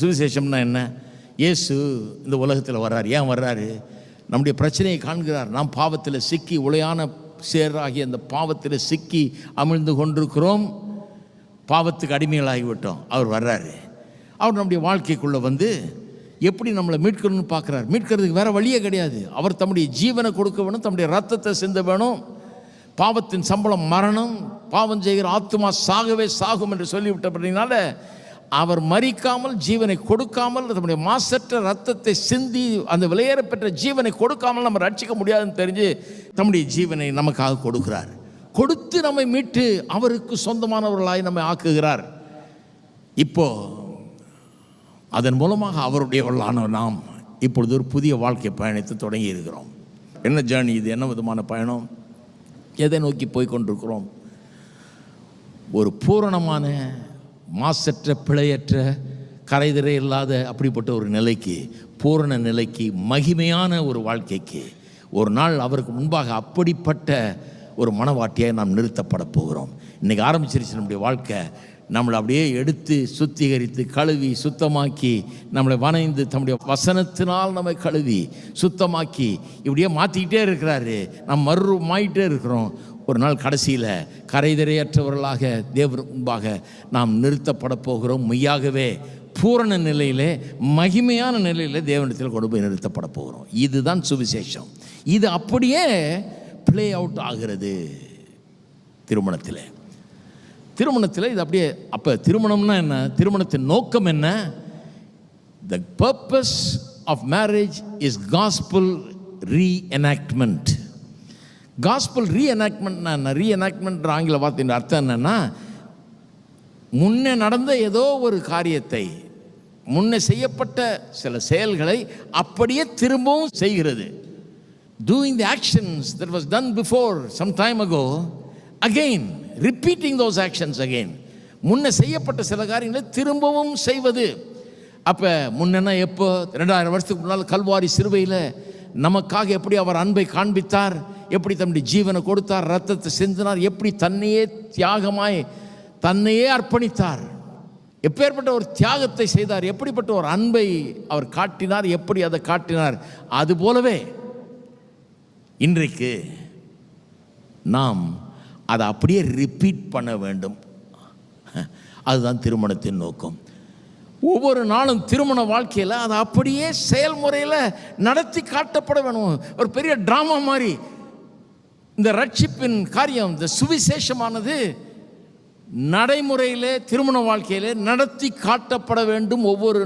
சுவிசேஷம்னா என்ன? இயேசு இந்த உலகத்தில் வர்றார். ஏன் வர்றாரு? நம்முடைய பிரச்சனையை காண்கிறார். நாம் பாவத்தில் சிக்கி உளையான சேராகி அந்த பாவத்தில் சிக்கி அமிழ்ந்து கொண்டிருக்கிறோம். பாவத்துக்கு அடிமைகளாகிவிட்டோம். அவர் வர்றாரு. அவர் நம்முடைய வாழ்க்கைக்குள்ளே வந்து எப்படி நம்மளை மீட்கணும்னு பார்க்குறார். மீட்கிறதுக்கு வேறு வழியே கிடையாது. அவர் தம்முடைய ஜீவனை கொடுக்க வேணும், தம்முடைய ரத்தத்தை சிந்த வேணும். பாவத்தின் சம்பளம் மரணம், பாவம் செய்கிற ஆத்துமா சாகவே சாகும் என்று சொல்லிவிட்டபடினால அவர் மரிக்காமல் ஜீவனை கொடுக்காமல் நம்முடைய மாசற்ற ரத்தத்தை சிந்தி அந்த விலையேறப்பெற்ற ஜீவனை கொடுக்காமல் நம்ம ரட்சிக்க முடியாதுன்னு தெரிஞ்சு தம்முடைய ஜீவனை நமக்காக கொடுக்கிறார். கொடுத்து நம்மை மீட்டு அவருக்கு சொந்தமானவர்களாய் நம்மை ஆக்குகிறார். இப்போ அதன் மூலமாக அவருடையவர்களான நாம் இப்பொழுது ஒரு புதிய வாழ்க்கை பயணத்தை தொடங்கி இருக்கிறோம். என்ன ஜேர்னி இது? என்ன விதமான பயணம்? எதை நோக்கி போய்கொண்டிருக்கிறோம்? ஒரு பூரணமான மாசற்ற பிழையற்ற கரைதிரை இல்லாத அப்படிப்பட்ட ஒரு நிலைக்கு, பூரண நிலைக்கு, மகிமையான ஒரு வாழ்க்கைக்கு ஒரு நாள் அவருக்கு முன்பாக அப்படிப்பட்ட ஒரு மனவாட்டியை நாம் நிறுத்தப்பட போகிறோம். இன்றைக்கி ஆரம்பிச்சிருச்சு நம்முடைய வாழ்க்கை. நம்மளை அப்படியே எடுத்து சுத்திகரித்து கழுவி சுத்தமாக்கி நம்மளை வணைந்து தம்முடைய வசனத்தினால் நம்மை கழுவி சுத்தமாக்கி இப்படியே மாற்றிக்கிட்டே இருக்கிறாரு. நம்ம மறுமாயிட்டே இருக்கிறோம். ஒரு நாள் கடைசியில் கரைதிரையற்றவர்களாக தேவர் முன்பாக நாம் நிறுத்தப்பட போகிறோம். மெய்யாகவே பூரண நிலையிலே, மகிமையான நிலையில் தேவனிடத்தில் கொண்டு போய் நிறுத்தப்பட போகிறோம். இதுதான் சுவிசேஷம். இது அப்படியே பிளே அவுட் ஆகிறது திருமணத்தில். இது அப்படியே. அப்போ திருமணம்னா என்ன? திருமணத்தின் நோக்கம் என்ன? The purpose of marriage is gospel reenactment. gospel reenactment என்ன? ரீஎனாக்ட்மெண்ட் ஆங்கில வார்த்தையின் அர்த்தம் என்னன்னா, முன்னே நடந்த ஏதோ ஒரு காரியத்தை, முன்னே செய்யப்பட்ட சில செயல்களை அப்படியே திரும்பவும் செய்கிறது. Doing the actions that was done before some time ago, again repeating those actions again. முன்ன செய்யப்பட்ட சில காரியங்களை திரும்பவும் செய்வது. அப்போ முன்னா எப்போ? 2000 வருஷத்துக்கு முன்னால் கல்வாரி சிலுவையில் நமக்காக எப்படி அவர் அன்பை காண்பித்தார், எப்படி தம்முடைய ஜீவனை கொடுத்தார், ரத்தத்தை சிந்தினார், எப்படி தன்னையே தியாகமாய் தன்னையே அர்ப்பணித்தார், எப்பேற்பட்ட ஒரு தியாகத்தை செய்தார், எப்படிப்பட்ட ஒரு அன்பை அவர் காட்டினார், எப்படி அதை காட்டினார். அதுபோலவே இன்றைக்கு நாம் அதை அப்படியே ரிப்பீட் பண்ண வேண்டும். அதுதான் திருமணத்தின் நோக்கம். ஒவ்வொரு நாளும் திருமண வாழ்க்கையில் அதை அப்படியே செயல்முறையில் நடத்தி காட்டப்பட வேணும். ஒரு பெரிய ட்ராமா மாதிரி இந்த ரட்சிப்பின் காரியம், இந்த சுவிசேஷமானது நடைமுறையில் திருமண வாழ்க்கையில் நடத்தி காட்டப்பட வேண்டும். ஒவ்வொரு